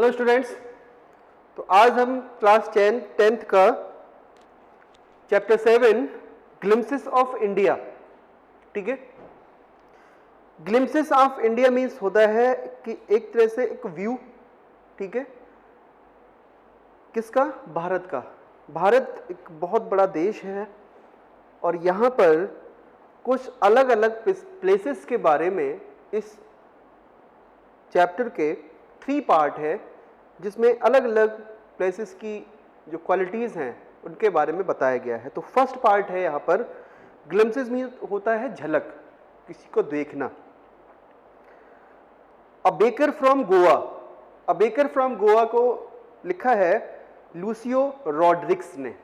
Hello students, तो आज हम क्लास 10th का चैप्टर 7 ग्लिम्पसेस ऑफ इंडिया, ठीक है। ग्लिम्पसेस ऑफ इंडिया मीन्स होता है कि एक तरह से एक व्यू, ठीक है, किसका? भारत का। भारत एक बहुत बड़ा देश है और यहाँ पर कुछ अलग अलग प्लेसेस के बारे में इस चैप्टर के 3 पार्ट है, जिसमें अलग अलग प्लेसेस की जो क्वालिटीज़ हैं उनके बारे में बताया गया है। तो फर्स्ट पार्ट है यहाँ पर ग्लिम्पसेस में होता है झलक, किसी को देखना। A baker from Goa, a baker from Goa को लिखा है लूसियो रॉड्रिग्स ने।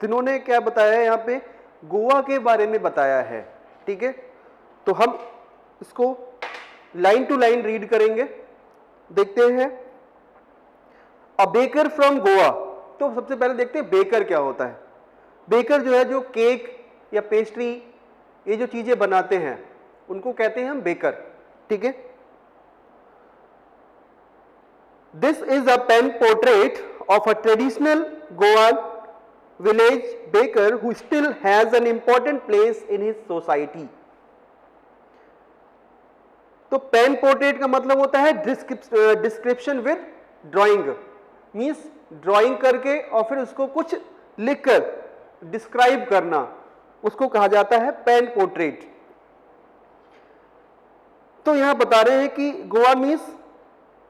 जिन्होंने क्या बताया है यहाँ पे? गोवा के बारे में बताया है, ठीक है। तो हम इसको लाइन टू लाइन रीड करेंगे, देखते हैं। अ बेकर फ्रॉम गोवा, तो सबसे पहले देखते हैं बेकर क्या होता है। बेकर जो है, जो केक या पेस्ट्री ये जो चीजें बनाते हैं उनको कहते हैं हम बेकर, ठीक है। This is a pen portrait of a traditional Goan village baker who still has an important place in his society. तो पेन पोर्ट्रेट का मतलब होता है description with drawing, means drawing करके और फिर उसको कुछ लिखकर डिस्क्राइब करना, उसको कहा जाता है पेन पोर्ट्रेट। तो यहां बता रहे हैं कि गोवा मीन्स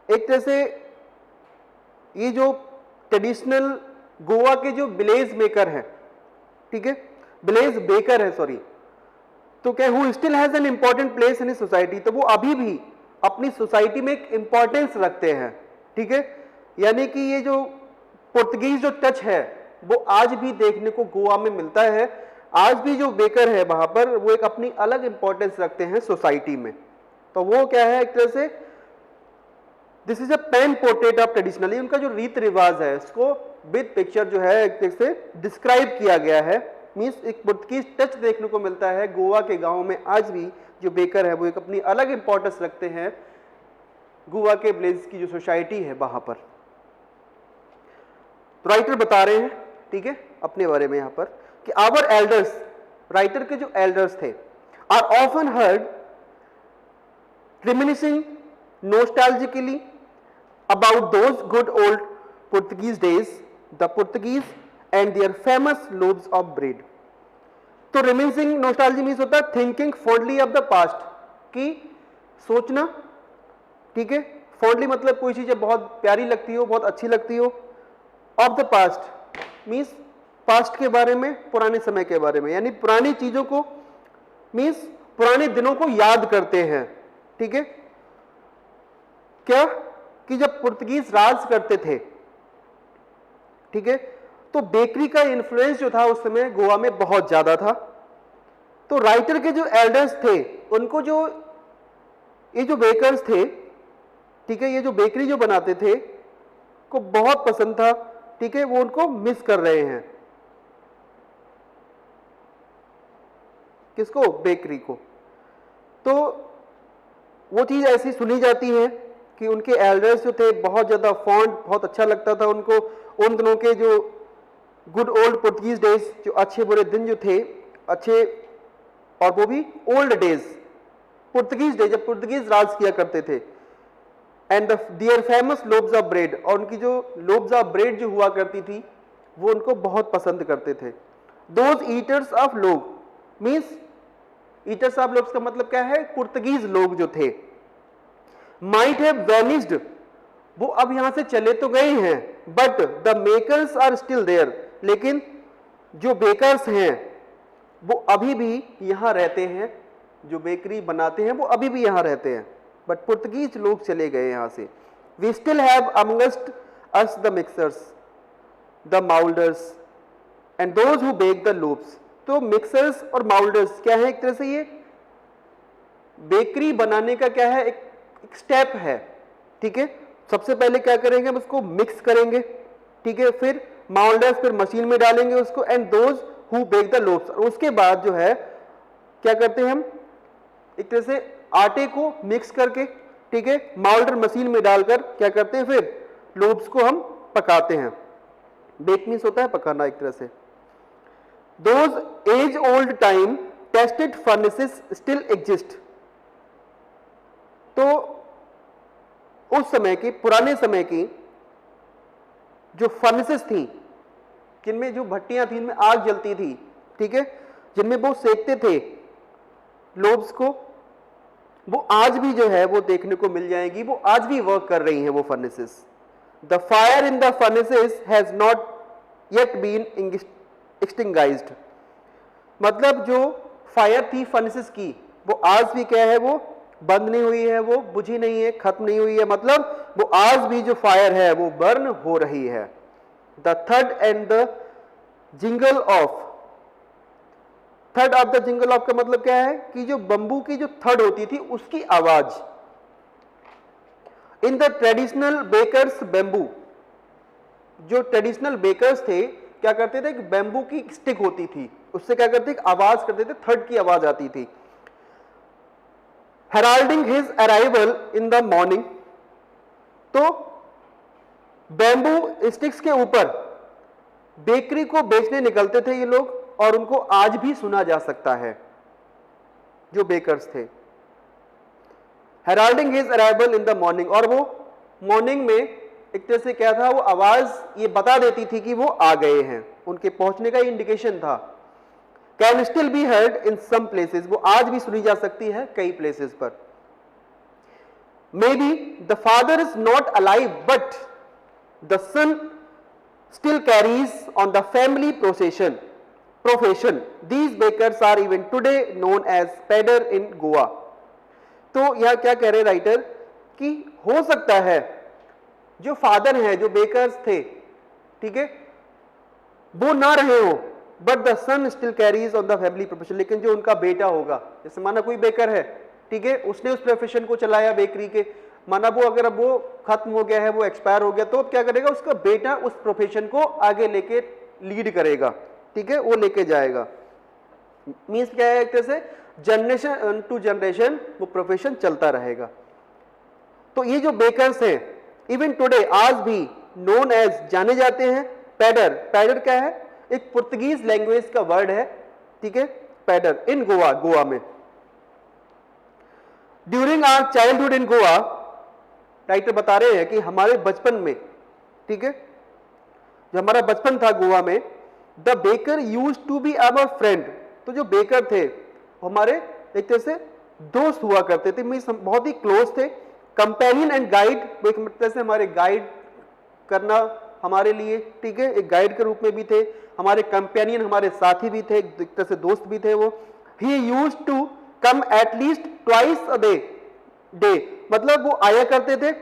एक तरह से ये जो ट्रेडिशनल गोवा के जो विलेज मेकर है, ठीक है, विलेज बेकर है, सॉरी, तो क्या who still has an important place in society, तो वो अभी भी अपनी सोसाइटी में एक इंपॉर्टेंस रखते हैं, ठीक है। यानी कि ये जो पुर्तगीज जो टच है वो आज भी देखने को गोवा में मिलता है। आज भी जो बेकर है वहां पर वो एक अपनी अलग इंपॉर्टेंस रखते हैं सोसाइटी में। तो वो क्या है, एक तरह से this is a pen portrait of traditionally, उनका जो रीत रिवाज है इसको विद पिक्चर जो है एक तरह से डिस्क्राइब किया गया है। मीन्स एक पुर्तगीज टच देखने को मिलता है गोवा के गांव में। आज भी जो बेकर है वो एक अपनी अलग इंपॉर्टेंस रखते हैं गोवा के विलेज की जो सोसाइटी है वहां पर। तो राइटर बता रहे हैं, ठीक है, अपने बारे में यहां पर कि आवर एल्डर्स, राइटर के जो एल्डर्स थे, are often heard reminiscing nostalgically about those good old Portuguese days, the Portuguese and their famous loaves of bread. तो reminiscing nostalgia means होता है thinking fondly of the past, कि सोचना, ठीक है। fondly मतलब कोई चीज बहुत प्यारी लगती हो, बहुत अच्छी लगती हो। of the past means past के बारे में, पुराने समय के बारे में, यानी पुरानी चीजों को means पुराने दिनों को याद करते हैं, ठीक है। क्या कि जब पुर्तगीज राज करते थे, ठीक है, तो बेकरी का इन्फ्लुएंस जो था उस समय गोवा में बहुत ज्यादा था। तो राइटर के जो एल्डर्स थे उनको जो ये जो बेकर्स थे, ठीक है, ये जो बेकरी जो बनाते थे को बहुत पसंद था, ठीक है, वो उनको मिस कर रहे हैं। किसको? बेकरी को। तो वो चीज ऐसी सुनी जाती है कि उनके एल्डर्स जो थे बहुत ज्यादा फॉन्ड, बहुत अच्छा लगता था उनको उन दिनों के जो गुड ओल्ड पुर्तगीज डेज, जो अच्छे बुरे दिन जो थे, अच्छे, और वो भी ओल्ड डेज, पुर्तगीज डेज जब पुर्तगीज राज किया करते थे। And their famous loaves of bread, और उनकी जो लोब्स ऑफ ब्रेड जो हुआ करती थी वो उनको बहुत पसंद करते थे। दोज ईटर्स ऑफ लोग मीन्स ईटर्स ऑफ लोग का मतलब क्या है? पुर्तगीज लोग जो थे। माइट हैव वैनिस्ड, वो अब यहां से चले तो गए हैं, but the makers are still there, लेकिन जो बेकर्स हैं वो अभी भी यहां रहते हैं, जो बेकरी बनाते हैं वो अभी भी यहां रहते हैं, बट पुर्तगीज लोग चले गए यहां से। We still have amongst us the mixers, the moulders and those who bake the loaves. तो मिक्सर्स और माउल्डर्स क्या है? एक तरह से ये बेकरी बनाने का क्या है, एक स्टेप है, ठीक है। सबसे पहले क्या करेंगे, हम उसको मिक्स करेंगे, ठीक है, फिर माउल्डर्स, फिर मशीन में डालेंगे उसको, and those who bake the loaves. और उसके बाद जो है क्या करते हैं हम, एक तरह से आटे को मिक्स करके, ठीक है, माउल्डर मशीन में डालकर क्या करते हैं, फिर लोब्स को हम पकाते हैं। बेक मीन्स होता है पकाना एक तरह से। Those age old time tested furnaces still exist. तो उस समय की, पुराने समय की जो फर्नेसेस थी, जिनमें जो भट्टियां थी, इनमें आग जलती थी, ठीक है, जिनमें वो सेकते थे लोब्स को, वो आज भी जो है वो देखने को मिल जाएगी, वो आज भी वर्क कर रही हैं वो furnaces. The fire in the furnaces has not yet been extinguished. मतलब जो फायर थी फर्नेसेस की, वो आज भी क्या है, वो बंद नहीं हुई है, वो बुझी नहीं है, खत्म नहीं हुई है, मतलब वो आज भी जो फायर है वो बर्न हो रही है। The third and the jingle of, third of the jingle of का मतलब क्या है कि जो बंबू की जो थर्ड होती थी उसकी आवाज। In the traditional bakers bamboo, जो ट्रेडिशनल बेकर्स थे क्या करते थे, बैम्बू की स्टिक होती थी, उससे क्या करते थे, आवाज करते थे, थर्ड की आवाज आती थी। Heralding his arrival in the morning, तो बैम्बू स्टिक्स के ऊपर बेकरी को बेचने निकलते थे ये लोग, और उनको आज भी सुना जा सकता है जो बेकर्स थे। Heralding his arrival in the morning, और वो मॉर्निंग में एक तरह से क्या था, वो आवाज ये बता देती थी कि वो आ गए हैं, उनके पहुंचने का इंडिकेशन था। Can still be heard in some places, वो आज भी सुनी जा सकती है कई प्लेसेस पर। May be the father is not alive but the son still carries on the family profession. These bakers are even today known as pedder in Goa। तो यह क्या कह रहे राइटर कि हो सकता है जो फादर हैं, जो बेकर्स थे, ठीक है, वो ना रहे हो, but the son still carries on the family profession. लेकिन जो उनका बेटा होगा, जैसे माना कोई बेकर है, ठीक है, उसने उस प्रोफेशन को चलाया बेकरी के, माना वो अगर अब वो खत्म हो गया है, वो एक्सपायर हो गया, तो अब क्या करेगा, उसका बेटा उस प्रोफेशन को आगे लेके लीड करेगा, ठीक है, वो लेके जाएगा। मीन्स क्या है, एक तरह से जनरेशन टू जनरेशन वो प्रोफेशन चलता रहेगा। तो ये जो बेकर्स हैं इवन टुडे आज भी नोन एज, जाने जाते हैं पैडर। पैडर क्या है, एक पुर्तगीज लैंग्वेज का वर्ड है, ठीक है, पैडर इन गोवा, गोवा में। During our childhood in Goa, writer बता रहे हैं कि हमारे बचपन में, ठीक है, जो हमारा बचपन था गोवा में, the baker used to be our friend. तो जो बेकर थे हमारे एक तरह से दोस्त हुआ करते थे, मीन्स बहुत ही क्लोज थे। कंपेनियन एंड गाइड, एक मतलब से हमारे गाइड करना हमारे लिए, ठीक है, एक गाइड के रूप में भी थे, हमारे कंपेनियन, हमारे साथी भी थे, एक तरह से दोस्त भी थे वो। He use to come at least twice a day, मतलब वो आया करते थे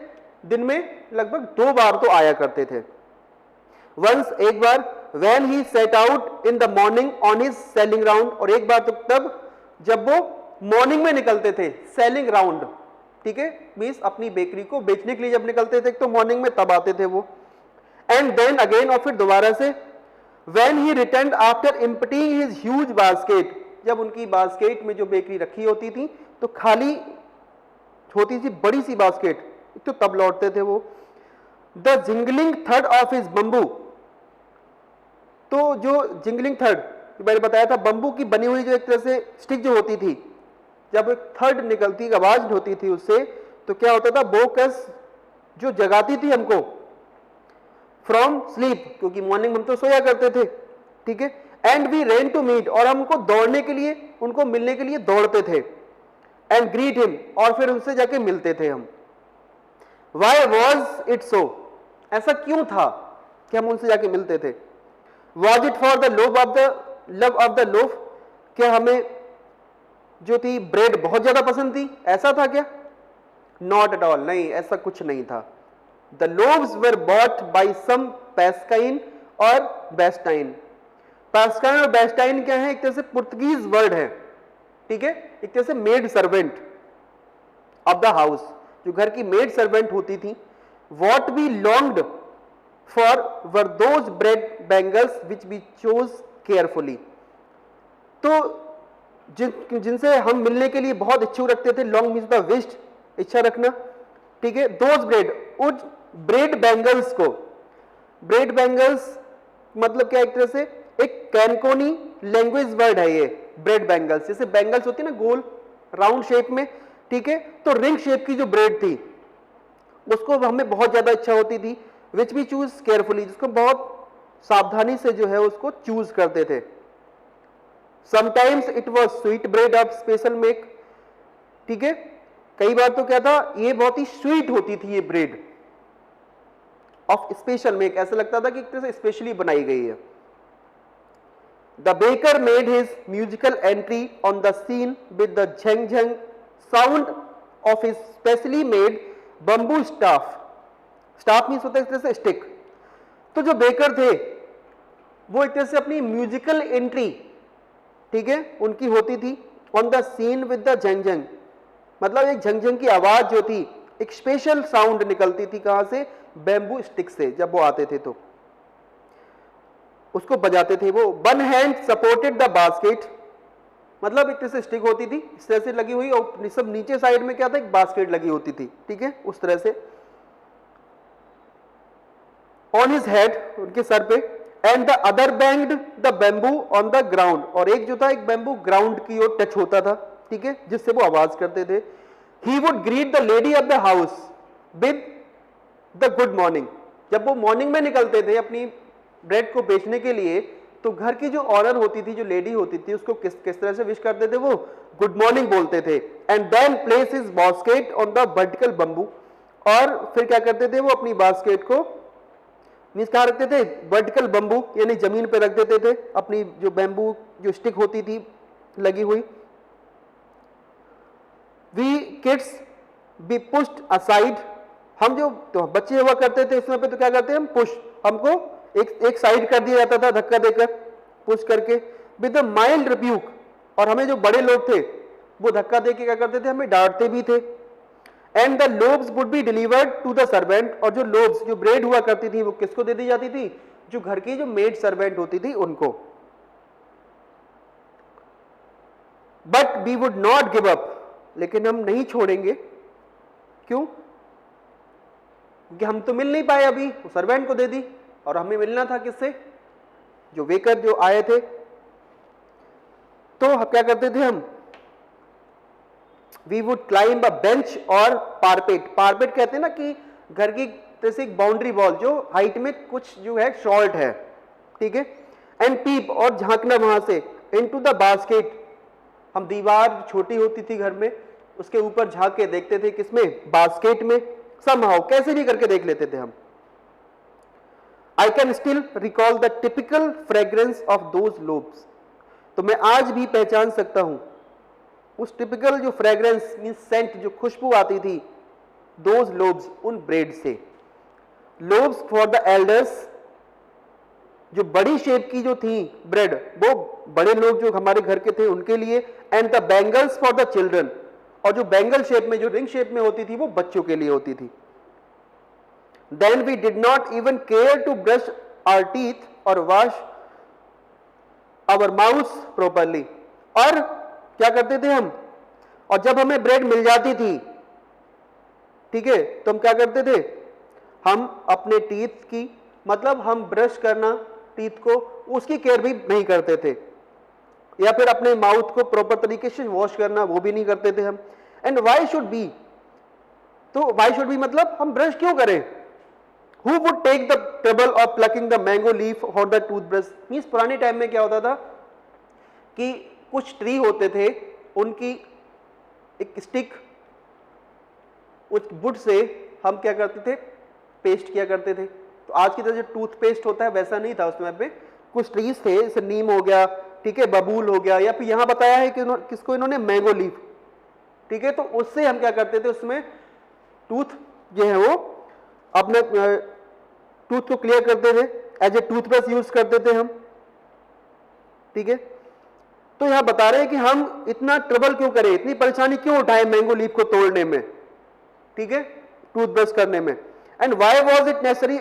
दिन में लगभग 2 बार तो आया करते थे। वंस, एक बार, when he set out in the morning on his selling round, और एक बार तो तब जब वो मॉर्निंग में निकलते थे सेलिंग राउंड, ठीक है, मींस अपनी बेकरी को बेचने के लिए जब निकलते थे तो मॉर्निंग में तब आते थे वो। एंड देन अगेन, और फिर दोबारा से, when he returned after emptying his huge basket, जब उनकी बास्केट में जो बेकरी रखी होती थी तो खाली होती थी बड़ी सी बास्केट, तो तब लौटते थे वो। The jingling third of his bamboo, तो जो जिंगलिंग थर्ड मैंने बताया था, बंबू की बनी हुई जो एक तरह से स्टिक जो होती थी, जब एक थर्ड निकलती, आवाज होती थी उससे, तो क्या होता था, बोकस जो जगाती थी हमको फ्रॉम स्लीप, क्योंकि मॉर्निंग में हम तो सोया करते थे, ठीक है। And we ran to meet, और हमको दौड़ने के लिए, उनको मिलने के लिए दौड़ते थे। एंड ग्रीट हिम, और फिर उनसे जाके मिलते थे हम। वाई वॉज इट सो, ऐसा क्यों था कि हम उनसे जाके मिलते थे। Was it for the love of the loaf, क्या हमें जो थी ब्रेड बहुत ज्यादा पसंद थी, ऐसा था क्या। नॉट एट ऑल, नहीं, ऐसा कुछ नहीं था। The loaves were bought by some पैस्काइन और बेस्टाइन। पैस्काइन और बेस्टाइन क्या है, एक तरह से पुर्तगीज वर्ड है, ठीक है, एक तरह से maid servant of the house, जो घर की मेड सर्वेंट होती थी। What we longed for were those bread bangles which we chose carefully. तो जिनसे हम मिलने के लिए बहुत इच्छुक रखते थे, लॉन्ग मीन्स द विश्ड, इच्छा रखना, ठीक है। दोज ब्रेड, उस ब्रेड बैंगल्स को, ब्रेड बैंगल्स मतलब क्या, एक तरह से एक कैनकोनी लैंग्वेज वर्ड है ये ब्रेड बैंगल्स। जैसे बैंगल्स होती है ना गोल राउंड शेप में, ठीक है, तो रिंग शेप की जो ब्रेड थी उसको हमें बहुत ज्यादा इच्छा होती थी, विच वी चूज केयरफुली, जिसको बहुत सावधानी से जो है उसको चूज करते थे। Sometimes it was sweet bread of special make, ठीक है, कई बार तो क्या था, ये बहुत ही स्वीट होती थी ये ब्रेड ऑफ स्पेशल मेक, ऐसा लगता था कि एक तरह से स्पेशली बनाई गई है। The baker made his musical entry on the scene with the झंग झंग sound of his specially made bamboo staff. Staff means होता है एक तरह से स्टिक। तो जो बेकर थे वो एक तरह से अपनी म्यूजिकल एंट्री, ठीक है, उनकी होती थी on the scene with the झंग झंग, मतलब एक झंझंग की आवाज जो थी, एक स्पेशल साउंड निकलती थी कहां से, बैम्बू स्टिक से, जब वो आते थे तो उसको बजाते थे वो। One hand supported the basket, मतलब एक तरह से स्टिक होती थी इस तरह से लगी हुई, और सब नीचे साइड में क्या था, एक बास्केट लगी होती थी, ठीक है, उस तरह से। ऑन हिज हेड, उनके सर पे, and the other banged the bamboo on the ground, और एक जो था एक बैम्बू ग्राउंड की ओर टच होता था, ठीक है, जिससे वो आवाज करते थे। He would greet the lady of the house with the good morning, जब वो मॉर्निंग में निकलते थे अपनी ब्रेड को बेचने के लिए, तो घर की जो ऑनर होती थी, जो लेडी होती थी, उसको किस तरह से विश करते थे, वो गुड मॉर्निंग बोलते थे। And then place his basket on the vertical bamboo, और फिर क्या करते थे वो अपनी बास्केट को मीन्स कहाँ रखते थे, वर्टिकल बंबू यानी जमीन पे रख देते थे, अपनी जो बैम्बू जो स्टिक होती थी लगी हुई। We kids be pushed aside, हम जो तो बच्चे हुआ करते थे इसमें पे तो क्या करते हैं हम, पुश, हमको एक साइड कर दिया जाता था धक्का देकर, पुश करके, विद द माइल्ड रिब्यूक, और हमें जो बड़े लोग थे वो धक्का देके क्या करते थे, हमें डांटते भी थे। And the loaves would be delivered to the servant, और जो लोब्स जो ब्रेड हुआ करती थी वो किसको दे दी जाती थी, जो घर की जो मेड सर्वेंट होती थी उनको। But we would not give up, लेकिन हम नहीं छोड़ेंगे, क्यों, क्योंकि हम तो मिल नहीं पाए अभी, वो सर्वेंट को दे दी, और हमें मिलना था किससे, जो वेकर जो आए थे। तो क्या करते थे हम, we would climb a bench और पारपेट, पारपेट कहते हैं ना कि घर की जैसे एक बाउंड्री वॉल जो हाइट में कुछ जो है शॉर्ट है, ठीक है, एंड पीप, और झांकना वहां से, इनटू द बास्केट, हम दीवार छोटी होती थी घर में उसके ऊपर झांक के देखते थे, किसमें, बास्केट में, समहाउ कैसे भी करके देख लेते थे हम। I can still recall the typical fragrance of those lobes, तो मैं आज भी पहचान सकता हूं उस टिपिकल जो फ्रेग्रेंस मींस सेंट, जो खुशबू आती थी, दोज लोब्स, उन ब्रेड से। लोब्स फॉर द एल्डर्स, जो बड़ी शेप की जो थी ब्रेड, वो बड़े लोग जो हमारे घर के थे उनके लिए। And the bangles for the children, और जो बैंगल शेप में जो रिंग शेप में होती थी वो बच्चों के लिए होती थी। Then we did not even care to brush our teeth और वॉश आवर माउथ प्रॉपरली, और क्या करते थे हम, और जब हमें ब्रेड मिल जाती थी, ठीक है, तो हम क्या करते थे, हम अपने टीथ की, मतलब हम ब्रश करना टीथ को, उसकी केयर भी नहीं करते थे, या फिर अपने माउथ को प्रॉपर तरीके से वॉश करना वो भी नहीं करते थे हम। एंड वाई शुड बी, तो वाई शुड बी मतलब हम ब्रश क्यों करें। Who would take the trouble of plucking the mango leaf for the toothbrush, means पुराने टाइम में क्या होता था कि कुछ ट्री होते थे, उनकी एक स्टिक, उस वुड से हम क्या करते थे, पेस्ट किया करते थे। तो आज की तरह जो टूथपेस्ट होता है वैसा नहीं था उस समय पे, कुछ ट्रीज थे, जैसे नीम हो गया, ठीक है, बबूल हो गया, या फिर यहां बताया है कि किसको इन्होंने, मैंगो लीफ, ठीक है, तो उससे हम क्या करते थे, उसमें टूथ जो है वो अपने टूथ को क्लियर करते थे, एज ए टूथब्रश यूज करते थे हम, ठीक है। तो यहां बता रहे हैं कि हम इतना ट्रबल क्यों करें, इतनी परेशानी क्यों उठाए मैंगो लीफ को तोड़ने में, ठीक है, टूथब्रश करने में। And why was it necessary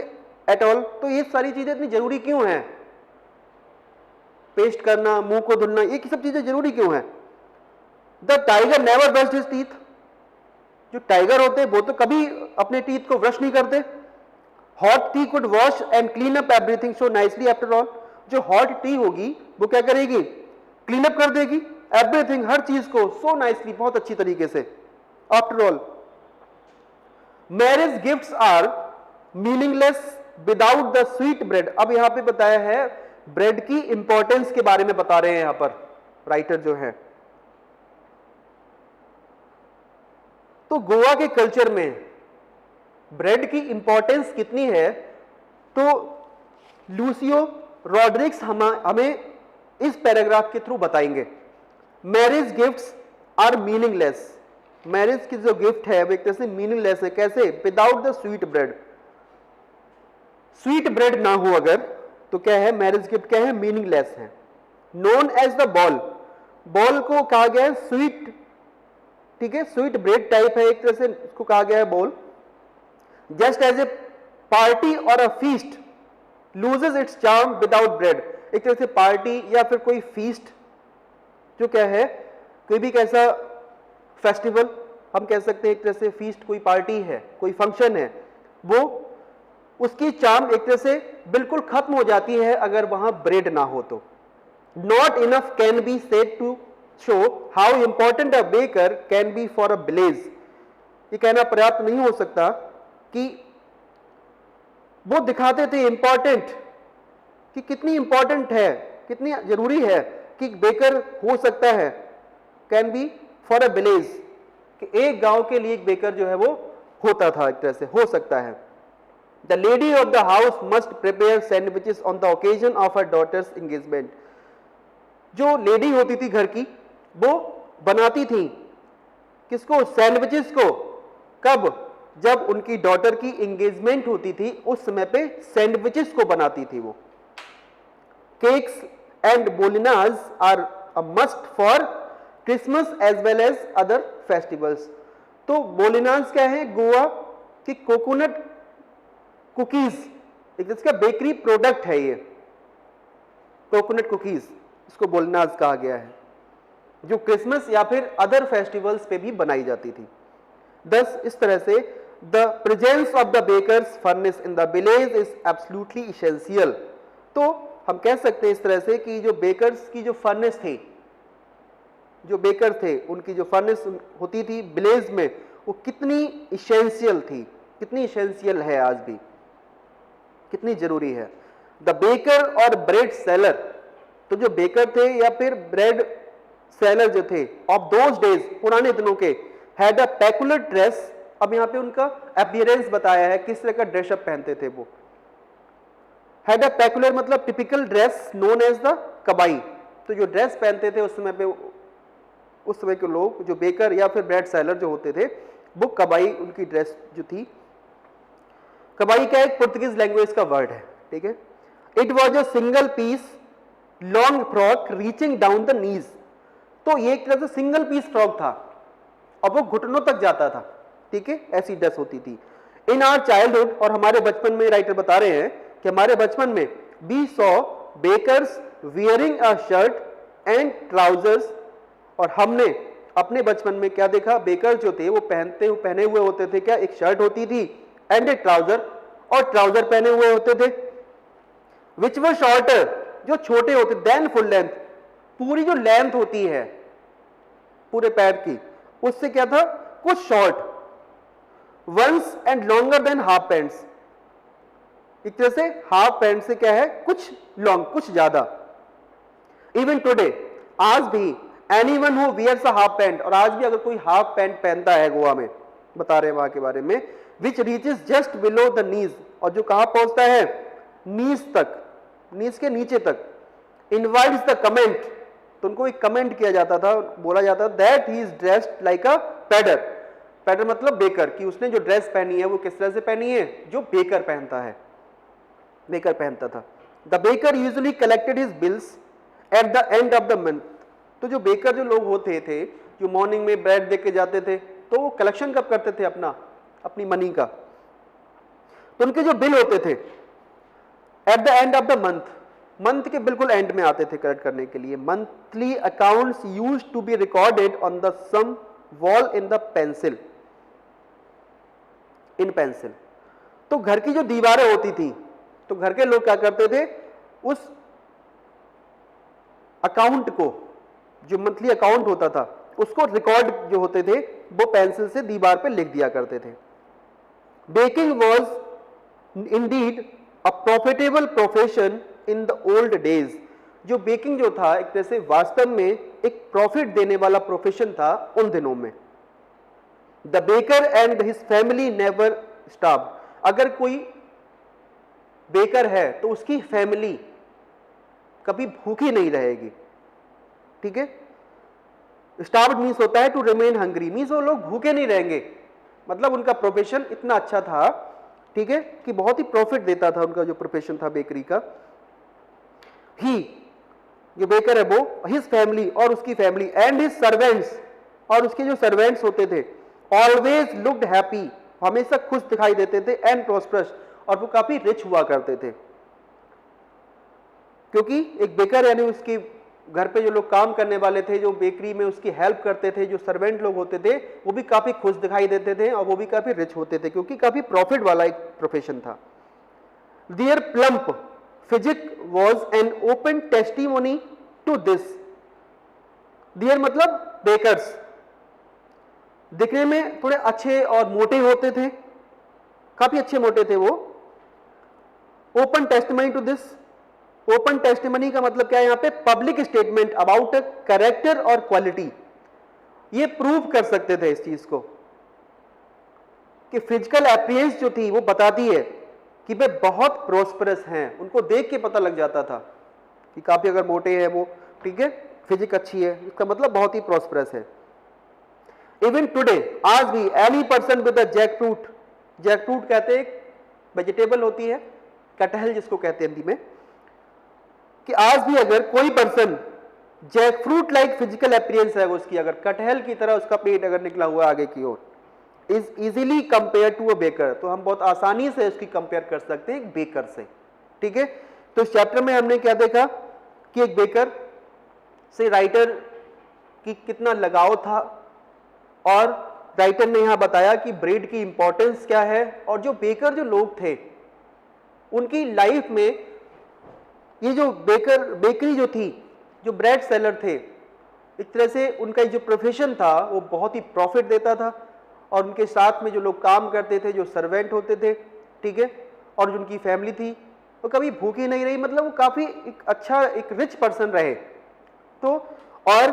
at all, तो ये सारी चीजें इतनी जरूरी क्यों हैं, पेस्ट करना, मुंह को धुलना, ये सब चीजें जरूरी क्यों हैं। The tiger never brushed his teeth, जो टाइगर होते हैं वो तो कभी अपने टीथ को ब्रश नहीं करते, hot T could wash and clean up everything so nicely after all. जो हॉट टी होगी वो क्या करेगी, क्लीन अप कर देगी एवरीथिंग, हर चीज को, सो नाइसली, बहुत अच्छी तरीके से। After all marriage gifts are meaningless without the sweet bread. अब यहां पे बताया है ब्रेड की इंपॉर्टेंस के बारे में बता रहे हैं यहां पर राइटर जो है। तो गोवा के कल्चर में ब्रेड की इंपॉर्टेंस कितनी है, तो लूसियो रॉड्रिक्स हमें इस पैराग्राफ के थ्रू बताएंगे। Marriage gifts are meaningless, marriage की जो गिफ्ट है वो एक तरह से मीनिंगलेस है। कैसे, without the sweet bread, sweet bread ना हो अगर तो क्या है, मैरिज गिफ्ट क्या है, मीनिंगलेस है। Known as the bol, bol को कहा गया है स्वीट, ठीक है, स्वीट ब्रेड टाइप है, एक तरह से इसको कहा गया है बॉल। Just as a party or a feast loses its charm without bread, एक तरह से पार्टी या फिर कोई फीस्ट जो क्या है, कोई भी कैसा फेस्टिवल हम कह सकते हैं, एक तरह से फीस्ट, कोई पार्टी है, कोई फंक्शन है, वो उसकी चार्म एक तरह से बिल्कुल खत्म हो जाती है अगर वहां ब्रेड ना हो तो। Not enough can be said to show how important a baker can be for a village, ये कहना पर्याप्त नहीं हो सकता कि वो दिखाते थे इंपॉर्टेंट, कि कितनी इंपॉर्टेंट है, कितनी जरूरी है कि बेकर हो सकता है, can be for a village, कि एक गांव के लिए एक बेकर जो है वो होता था, एक तरह से हो सकता है। The lady of the house must prepare sandwiches on the occasion of her daughter's engagement, जो लेडी होती थी घर की वो बनाती थी किसको, सैंडविचेस को, कब, जब उनकी डॉटर की एंगेजमेंट होती थी उस समय पे सैंडविचेस को बनाती थी वो। केक्स एंड बोलिनाज are a must for Christmas as well as other festivals. तो बोलिनाज क्या है, गोवा की कोकोनट कुकीज, एक इसका बेकरी प्रोडक्ट है ये कोकोनट कुकीज, इसको बोलिनाज कहा गया है, जो क्रिसमस या फिर अदर फेस्टिवल्स पे भी बनाई जाती थी। दस इस तरह से the presence of the baker's furnace in the village is absolutely essential. तो हम कह सकते हैं इस तरह से कि जो बेकर्स की जो फर्नेस थी, जो बेकर थे उनकी जो फर्नेस होती थी विलेज में, वो कितनी इसेंशियल थी, कितनी इसेंशियल है आज भी, कितनी जरूरी है। द बेकर और ब्रेड सेलर, तो जो बेकर थे या फिर ब्रेड सेलर जो थे ऑफ दोज डेज, पुराने दिनों के, हैड अ पेकुलर ड्रेस। अब यहां पे उनका अपीयरेंस बताया है, किस तरह का ड्रेसअप पहनते थे वो। हैड अ पेकुलर मतलब typical dress known as the कबाई, तो जो ड्रेस पहनते थे उस समय पे, उस समय के लोग जो बेकर या फिर ब्रेड सेलर जो होते थे वो कबाई, उनकी ड्रेस जो थी। कबाई क्या एक पुर्तगीज लैंग्वेज का वर्ड है, ठीक है। It was a single piece long frock reaching down the knees, तो ये एक तरह से सिंगल पीस फ्रॉक था और वो घुटनों तक जाता था, ठीक है, ऐसी ड्रेस होती थी। इन आवर चाइल्डहुड, और हमारे बचपन में राइटर बता रहे हैं कि हमारे बचपन में we saw bakers wearing a shirt and trousers, और हमने अपने बचपन में क्या देखा, बेकर जो थे वो पहने हुए होते थे क्या, एक शर्ट होती थी एंड ए ट्राउजर, और ट्राउजर पहने हुए होते थे विच वर शॉर्टर, जो छोटे होते, देन फुल लेंथ, पूरी जो लेंथ होती है पूरे पैर की उससे क्या था कुछ short, ones and longer than half pants, एक तरह से हाफ पैंट से क्या है कुछ लॉन्ग, कुछ ज्यादा। इवन टुडे, आज भी, anyone who wears a half pant, और आज भी अगर कोई हाफ पैंट पहनता है गोवा में, बता रहे हैं वहां के बारे में, which reaches just below the knees, और जो कहां पहुंचता है, नीज तक, नीज के नीचे तक। इनवाइट्स द कमेंट, तो उनको एक कमेंट किया जाता था, बोला जाता था that he is dressed like अ पैडर, पैडर मतलब बेकर, कि उसने जो ड्रेस पहनी है वो किस तरह से पहनी है, जो बेकर पहनता है, बेकर पहनता था। The baker usually collected his bills at the end of the month, तो जो बेकर जो लोग होते थे जो मॉर्निंग में ब्रेड दे के जाते थे, तो वो कलेक्शन कब करते थे अपनी मनी का, तो उनके जो बिल होते थे at the end of the month, month के बिल्कुल एंड में आते थे कलेक्ट करने के लिए। Monthly accounts used to be recorded on the some wall in the pencil, in pencil, तो घर की जो दीवारें होती थी, तो घर के लोग क्या करते थे, उस अकाउंट को, जो मंथली अकाउंट होता था, उसको रिकॉर्ड जो होते थे वो पेंसिल से दीवार पे लिख दिया करते थे। Baking was indeed a profitable profession in the old days. जो बेकिंग जो था एक तरह से वास्तव में एक प्रॉफिट देने वाला प्रोफेशन था उन दिनों में। The baker and his family never starved. अगर कोई बेकर है तो उसकी फैमिली कभी भूखी नहीं रहेगी, ठीक है। स्टार्व्ड मीन्स होता है टू रिमेन हंग्री, मीन्स वो लोग भूखे नहीं रहेंगे, मतलब उनका प्रोफेशन इतना अच्छा था, ठीक है, कि बहुत ही प्रॉफिट देता था उनका जो प्रोफेशन था बेकरी का। ही जो बेकर है वो, हिज फैमिली और उसकी फैमिली, एंड हिज सर्वेंट्स और उसके जो सर्वेंट्स होते थे, ऑलवेज लुक्ड हैप्पी, हमेशा खुश दिखाई देते थे, एंड प्रॉस्परस, और वो काफी रिच हुआ करते थे। क्योंकि एक बेकर यानी उसके घर पे जो लोग काम करने वाले थे, जो बेकरी में उसकी हेल्प करते थे, जो सर्वेंट लोग होते थे, वो भी काफी खुश दिखाई देते थे और वो भी काफी रिच होते थे, क्योंकि काफी प्रॉफिट वाला एक प्रोफेशन था। Their plump physique was an open testimony to this. Their मतलब बेकर्स, दिखने में थोड़े अच्छे और मोटे होते थे, काफी अच्छे मोटे थे वो। Open testimony to this, open testimony का मतलब क्या है यहाँ पे, पब्लिक स्टेटमेंट अबाउट कैरेक्टर और क्वालिटी। ये प्रूव कर सकते थे इस चीज को कि फिजिकल अपीयरेंस जो थी वो बताती है कि वे बहुत प्रोस्परस हैं, उनको देख के पता लग जाता था कि काफी अगर मोटे हैं वो, ठीक है, फिजिक अच्छी है, इसका मतलब बहुत ही प्रोस्परस है। इवन टुडे, आज भी, any person with a jackfruit, jackfruit कहते हैं वेजिटेबल होती है, कटहल जिसको कहते हैं हिंदी में, कि आज भी अगर कोई person jackfruit like physical appearance है उसकी, अगर कटहल की तरह उसका पेट अगर निकला हुआ आगे की ओर, is easily compare to a baker, तो हम बहुत आसानी से उसकी कंपेयर कर सकते हैं एक बेकर से, ठीक है। तो इस चैप्टर में हमने क्या देखा कि एक बेकर से राइटर की कितना लगाव था, और राइटर ने यहां बताया कि ब्रेड की इंपॉर्टेंस क्या है, और जो बेकर जो लोग थे उनकी लाइफ में ये जो बेकरी जो थी, जो ब्रेड सेलर थे, एक तरह से उनका जो प्रोफेशन था वो बहुत ही प्रॉफिट देता था, और उनके साथ में जो लोग काम करते थे, जो सर्वेंट होते थे, ठीक है, और जो उनकी फैमिली थी वो कभी भूखी नहीं रही, मतलब वो काफी एक अच्छा एक रिच पर्सन रहे, तो और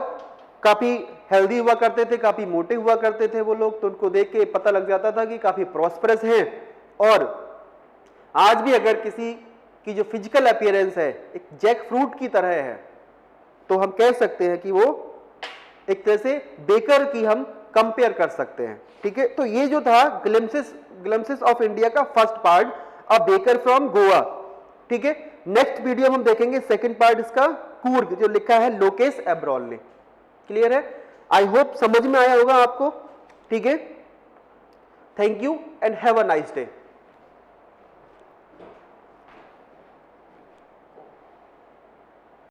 काफी हेल्दी हुआ करते थे, काफी मोटे हुआ करते थे वो लोग, तो उनको देख के पता लग जाता था कि काफी प्रॉस्परस हैं। और आज भी अगर किसी की जो फिजिकल अपीयरेंस है एक जैक फ्रूट की तरह है, तो हम कह सकते हैं कि वो एक तरह से बेकर की हम कंपेयर कर सकते हैं, ठीक है। तो ये जो था ग्लिम्पसेस ऑफ इंडिया का first part, a baker from Goa, ठीक है। नेक्स्ट वीडियो हम देखेंगे सेकंड पार्ट इसका, कूर्ग, जो लिखा है लोकेश एब्रॉल ने। क्लियर है? आई होप समझ में आया होगा आपको, ठीक है। Thank you and have a nice day.